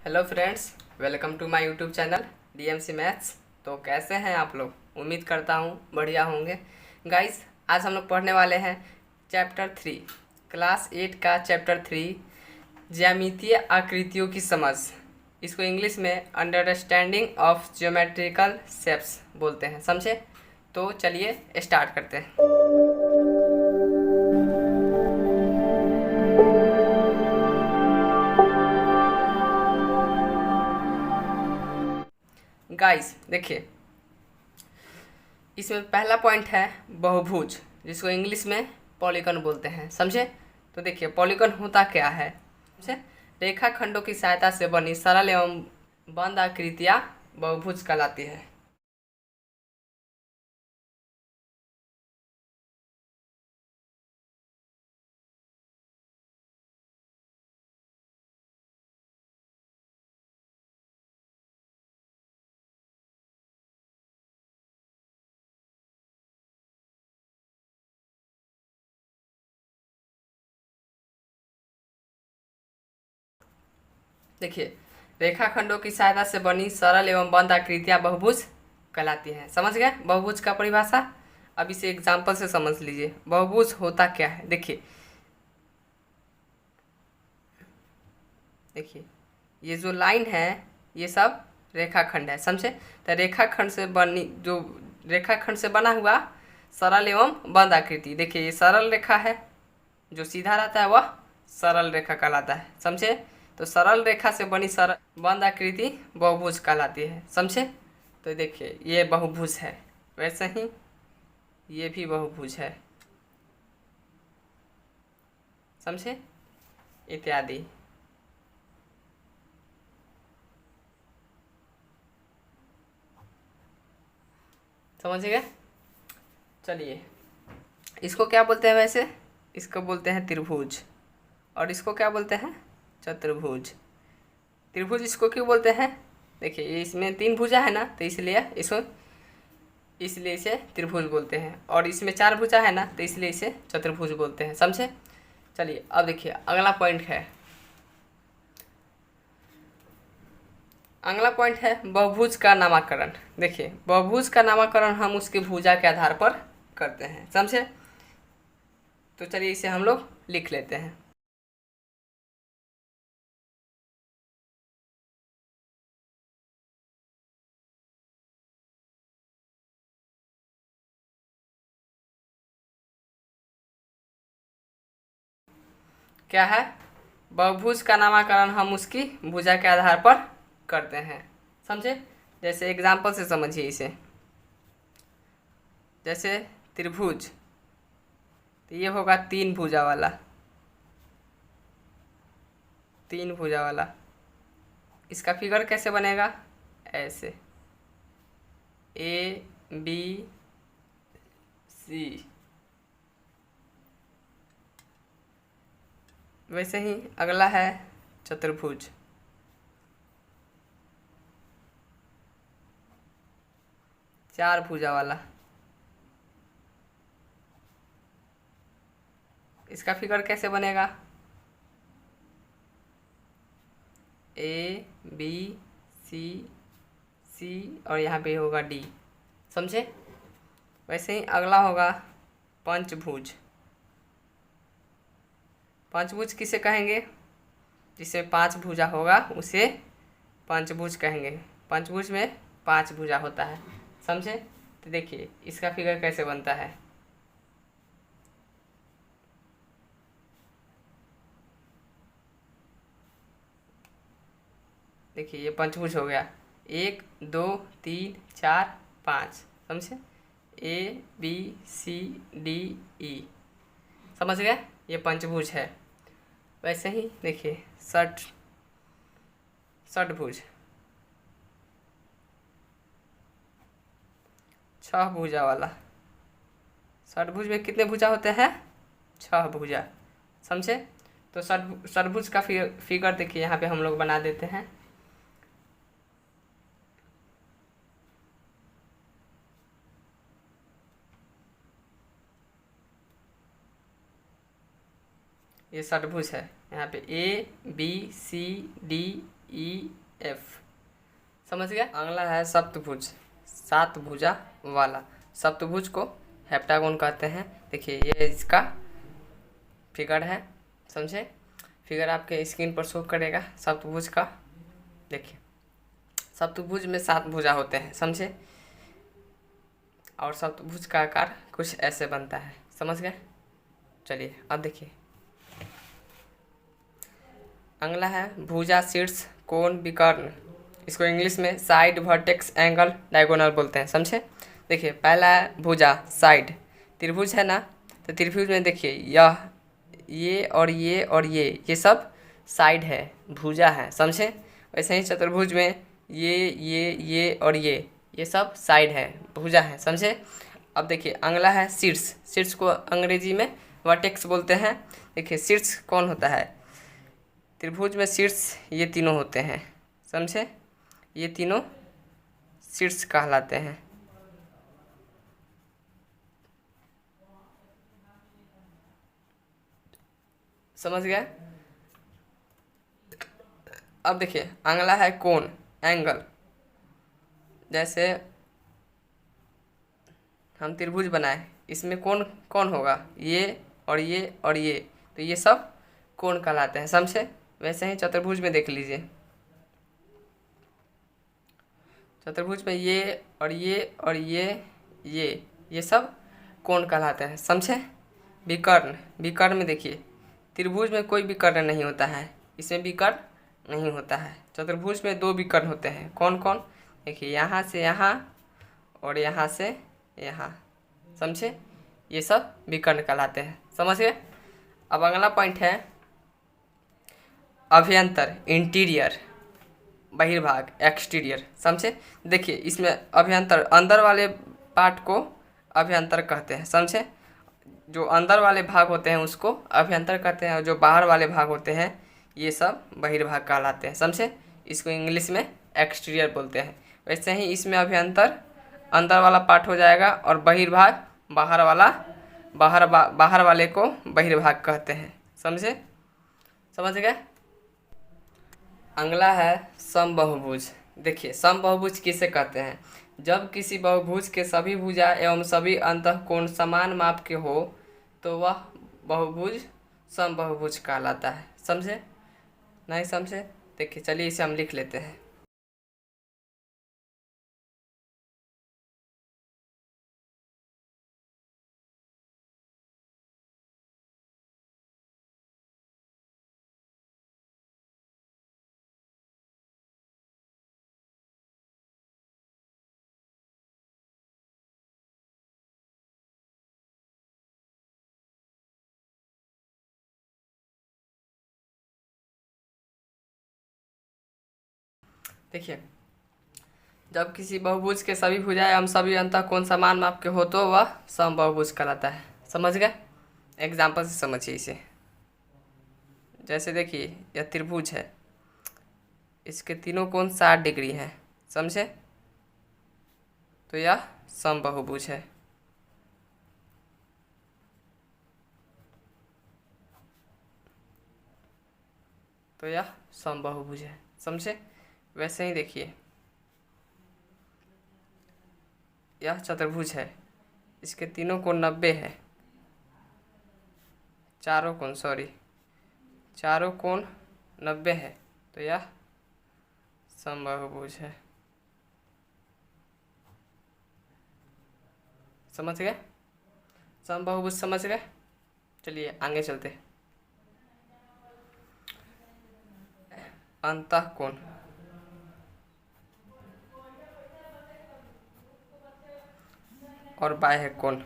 Hello friends, welcome to my YouTube channel DMC maths. तो कैसे हैं आप लोग? उम्मीद करता हूँ बढ़िया होंगे। गाइस, आज हम लोग पढ़ने वाले हैं चैप्टर 3, क्लास 8 का चैप्टर 3, ज्यामितीय आकृतियों की समझ। इसको इंग्लिश में अंडरस्टैंडिंग ऑफ ज्योमेट्रिकल शेप्स बोलते हैं, समझे? तो चलिए स्टार्ट करते हैं। गाइस देखिए, इसमें पहला पॉइंट है बहुभुज, जिसको इंग्लिश में पॉलीगन बोलते हैं, समझे? तो देखिए, पॉलीगन होता क्या है? समझे? रेखाखंडों की सहायता से बनी सरल एवं बंद आकृतियाँ बहुभुज कहलाती है। देखिए, रेखाखंडों की सहायता से बनी सरल एवं बंद आकृतियाँ बहुभुज कहलाती हैं। समझ गए बहुभुज का परिभाषा? अब इसे एग्जाम्पल से समझ लीजिए। बहुभुज होता क्या है? देखिए देखिए ये जो लाइन है, ये सब रेखाखंड है, समझे? तो रेखाखंड से बना हुआ सरल एवं बंद आकृति, देखिए ये सरल रेखा है, जो सीधा रहता है वह सरल रेखा कहलाता है, समझे? तो सरल रेखा से बनी सरल बंद आकृति बहुभुज कहलाती है, समझे? तो देखिए, ये बहुभुज है, वैसे ही ये भी बहुभुज है, समझे? इत्यादि। समझ गए? चलिए, इसको क्या बोलते हैं वैसे? इसको बोलते हैं त्रिभुज। और इसको क्या बोलते हैं? चतुर्भुज। त्रिभुज इसको क्यों बोलते हैं? देखिए, ये इसमें 3 भुजा है ना, तो इसलिए इसे त्रिभुज बोलते हैं। और इसमें 4 भुजा है ना, तो इसलिए इसे चतुर्भुज बोलते हैं, समझे? चलिए, अब देखिए अगला पॉइंट है बहुभुज का नामकरण। देखिए, बहुभुज का नामकरण हम उसकी भुजा के आधार पर करते हैं, समझे? तो चलिए, इसे हम लोग लिख लेते हैं। क्या है? बहुभुज का नामकरण हम उसकी भुजा के आधार पर करते हैं, समझे? जैसे एग्जाम्पल से समझिए इसे। जैसे त्रिभुज, तो ये होगा 3 भुजा वाला, 3 भुजा वाला। इसका फिगर कैसे बनेगा? ऐसे ए बी सी। वैसे ही अगला है चतुर्भुज। चार भुजा वाला। इसका फिगर कैसे बनेगा? ए बी सी सी और यहाँ पे होगा डी, समझे? वैसे ही अगला होगा पंचभुज। पंचभुज किसे कहेंगे? जिसमें 5 भुजा होगा उसे पंचभुज कहेंगे। पंचभुज में 5 भुजा होता है, समझे? तो देखिए, इसका फिगर कैसे बनता है। देखिए, ये पंचभुज हो गया, 1 2 3 4 5, समझे? ए बी सी डी ई, समझ गए? ये पंचभुज है। वैसे ही देखिए षटभुज, 6 भुजा वाला। षटभुज में कितने भुजा होते हैं? 6 भुजा, समझे? तो षटभुज का फिगर देखिए, यहाँ पे हम लोग बना देते हैं। ये षटभुज है। यहाँ पे A B C D E F. समझ गया। अगला है सप्तभुज, सात भुजा वाला। सप्तभुज को हेप्टागोन कहते हैं। देखिए ये इसका फिगर है, समझे। फिगर आपके स्क्रीन पर शो करेगा सप्तभुज का। देखिए सप्तभुज में सात भुजा होते हैं, समझे। और सप्तभुज का आकार कुछ ऐसे बनता है, समझ गए। चलिए अब देखिए अगला है भुजा, शीर्ष, कोण, विकर्ण। इसको इंग्लिश में साइड, वर्टेक्स, एंगल, डायगोनल बोलते हैं, समझे। देखिए पहला है भुजा, साइड। त्रिभुज है ना, तो त्रिभुज में देखिए यह, ये और ये और ये सब साइड है, भुजा है, समझे। वैसे ही चतुर्भुज में ये और ये सब साइड है, भुजा है, समझे। अब देखिए अगला है शीर्ष। शीर्ष को अंग्रेजी में वर्टेक्स बोलते हैं। देखिए शीर्ष कौन होता है, त्रिभुज में शीर्ष ये तीनों होते हैं, समझे। ये तीनों शीर्ष कहलाते हैं। समझ गए। अब देखिए अगला है कोण, एंगल। जैसे हम त्रिभुज बनाए, इसमें कोण कौन होगा, ये और ये और ये, तो ये सब कोण कहलाते हैं, समझे। वैसे ही चतुर्भुज में देख लीजिए, चतुर्भुज में ये और ये और ये सब कोण कहलाते हैं, समझे। विकर्ण, विकर्ण में देखिए त्रिभुज में कोई विकर्ण नहीं होता है, इसमें विकर्ण नहीं होता है। चतुर्भुज में दो विकर्ण होते हैं, कौन कौन, देखिए यहाँ से यहाँ और यहाँ से यहाँ, समझे। ये सब विकर्ण कहलाते हैं, समझ गए। अब अगला पॉइंट है अभ्यंतर, इंटीरियर, बहिर्भाग, एक्सटीरियर, समझे। देखिए इसमें अभ्यंतर, अंदर वाले पार्ट को अभ्यंतर कहते हैं, समझे। जो अंदर वाले भाग होते हैं उसको अभ्यंतर कहते हैं, और जो बाहर वाले भाग होते हैं ये सब बहिर्भाग कहलाते हैं, समझे। इसको इंग्लिश में एक्सटीरियर बोलते हैं। वैसे ही इसमें अभ्यंतर अंदर वाला पार्ट हो जाएगा, और बहिर्भाग बाहर वाला, बाहर वाले को बहिर्भाग कहते हैं, समझे। समझ गए। अगला है समबाहुभुज। देखिए समबाहुभुज किसे कहते हैं, जब किसी बहुभुज के सभी भुजा एवं सभी अंतःकोण समान माप के हो तो वह बहुभुज समबाहुभुज कहलाता है, समझे। नहीं समझे, देखिए चलिए इसे हम लिख लेते हैं। देखिए जब किसी बहुभुज के सभी भुजाएं एवं सभी अंतःकोण समान माप के हो तो वह समबाहुभुज कहलाता है, समझ गए। एग्जाम्पल से समझिए इसे। जैसे देखिए यह त्रिभुज है, इसके तीनों कोण 60 डिग्री हैं, समझे, तो यह समबाहुभुज है। तो यह समबाहुभुज है, समझे। वैसे ही देखिए यह चतुर्भुज है, इसके तीनों कोण 90 है, चारों कोण 90 है, तो यह समबाहुभुज है, समझ गए। समबाहुभुज समझ गए। चलिए आगे चलते हैं। अंतःकोण, और बाह्य कोण।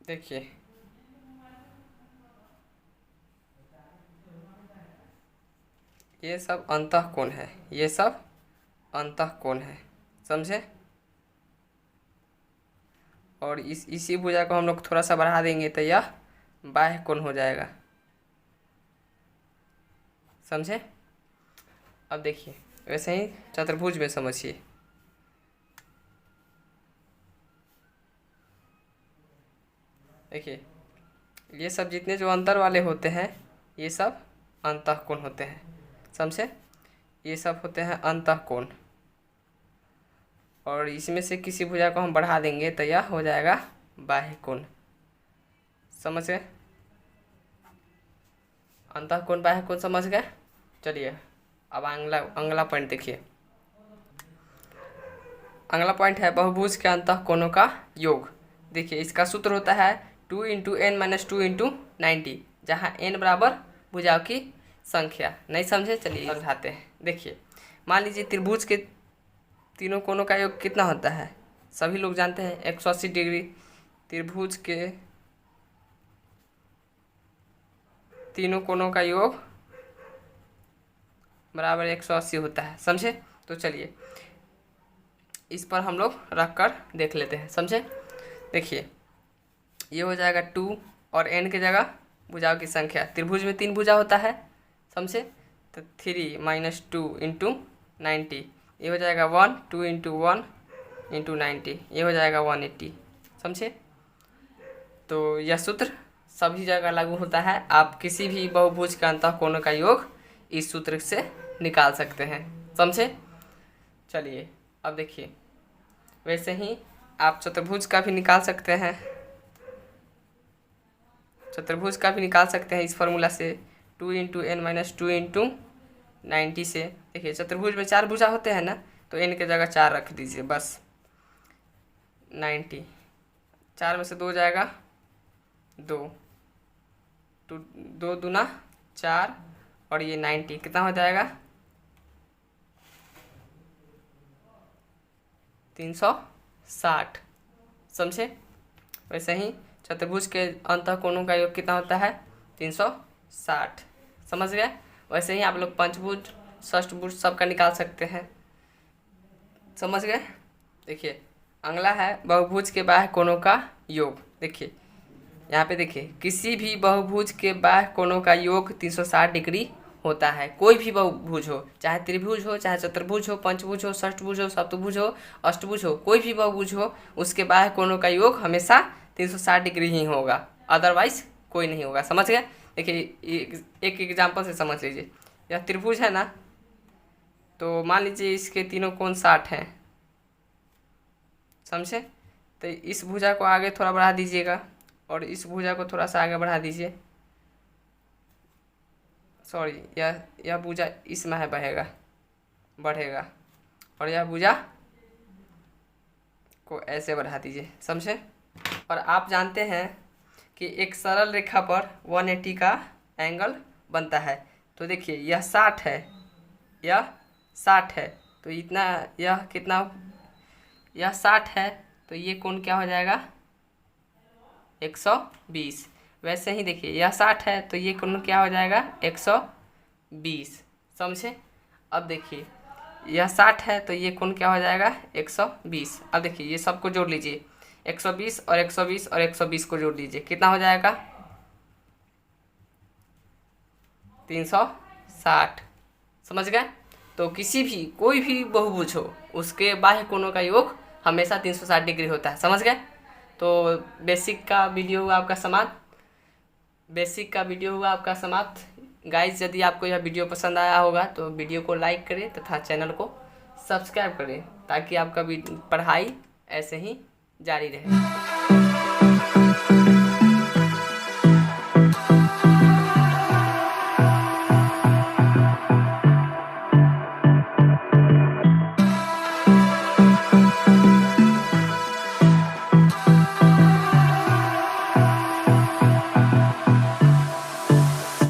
देखिए ये सब अंतःकोण है, ये सब अंतःकोण है, समझे। और इसी भुजा को हम लोग थोड़ा सा बढ़ा देंगे तो यह बाह्य कोण हो जाएगा, समझे। अब देखिए वैसे ही चतुर्भुज में समझिए। देखिए ये सब जितने जो अंतर वाले होते हैं ये सब अंतःकोण होते हैं, समझे। ये सब होते हैं अंतःकोण, और इसमें से किसी भुजा को हम बढ़ा देंगे तो यह हो जाएगा बाह्य कोण, समझ गए। अंतःकोण बाह्य कोण समझ गए। चलिए अब अगला पॉइंट देखिए। अगला पॉइंट है बहुभुज के अंतःकोणों का योग। देखिए इसका सूत्र होता है 2 × n-2 × 90, जहाँ n बराबर भुजाओं की संख्या। नहीं समझे, चलिए समझाते हैं। देखिए मान लीजिए त्रिभुज के तीनों कोणों का योग कितना होता है, सभी लोग जानते हैं 180 डिग्री। त्रिभुज के तीनों कोणों का योग बराबर 180 होता है, समझे। तो चलिए इस पर हम लोग रख कर देख लेते हैं, समझे। देखिए ये हो जाएगा 2 और n की जगह भुजाओं की संख्या। त्रिभुज में 3 भुजा होता है, समझे। तो 3 - 2 × 90, ये हो जाएगा 1, 2 × 1 × 90, ये हो जाएगा 180, समझे। तो यह सूत्र सभी जगह लागू होता है। आप किसी भी बहुभुज के अंतःकोणों का योग इस सूत्र से निकाल सकते हैं, समझे। चलिए अब देखिए वैसे ही आप चतुर्भुज का भी निकाल सकते हैं, चतुर्भुज का भी निकाल सकते हैं इस फॉर्मूला से 2 × n - 2 × 90 से। देखिए चतुर्भुज में 4 भुजा होते हैं ना, तो n के जगह 4 रख दीजिए बस। 90, 4 में से 2 जाएगा 2, 2 दूना 4, और ये 90 कितना हो जाएगा 360, समझे। वैसे ही चतुर्भुज के अंतःकोणों का योग कितना होता है 360, समझ गए। वैसे ही आप लोग पंचभुज षष्ठभुज सबका निकाल सकते हैं, समझ गए। देखिए अगला है बहुभुज के बाह्य कोणों का योग। देखिए यहाँ पे देखिए किसी भी बहुभुज के बाह्य कोणों का योग 360 डिग्री होता है। कोई भी बहुभुज हो, चाहे त्रिभुज हो, चाहे चतुर्भुज हो, पंचभुज हो, षष्ठभुज हो, सप्तभुज हो, अष्टभुज हो, कोई भी बहुभुज हो, उसके बाह्य कोणों का योग हमेशा 360 डिग्री ही होगा, अदरवाइज कोई नहीं होगा, समझ गए। देखिए एक एग्जाम्पल से समझ लीजिए। यह त्रिभुज है ना, तो मान लीजिए इसके तीनों कोण 60 हैं, समझे। तो इस भुजा को आगे थोड़ा बढ़ा दीजिएगा और इस भुजा को थोड़ा सा आगे बढ़ा दीजिए। सॉरी, यह भुजा इसमें है बढ़ेगा, और यह भुजा को ऐसे बढ़ा दीजिए, समझे। और आप जानते हैं कि एक सरल रेखा पर 180 का एंगल बनता है। तो देखिए यह 60 है, यह 60 है, तो इतना यह कितना, यह 60 है, तो ये कोण क्या हो जाएगा 120। वैसे ही देखिए यह 60 है, तो ये कोण क्या हो जाएगा 120, समझे। अब देखिए यह 60 है, तो ये कोण क्या हो जाएगा 120। अब देखिए ये सबको जोड़ लीजिए, 120 और 120 और 120 को जोड़ लीजिए, कितना हो जाएगा 360, समझ गए। तो किसी भी कोई भी बहुभुज हो उसके बाह्य कोणों का योग हमेशा 360 डिग्री होता है, समझ गए। तो बेसिक का वीडियो हुआ आपका समाप्त। गाइज यदि आपको यह वीडियो पसंद आया होगा तो वीडियो को लाइक करें तथा चैनल को सब्सक्राइब करें, ताकि आपका पढ़ाई ऐसे ही जारी रहे।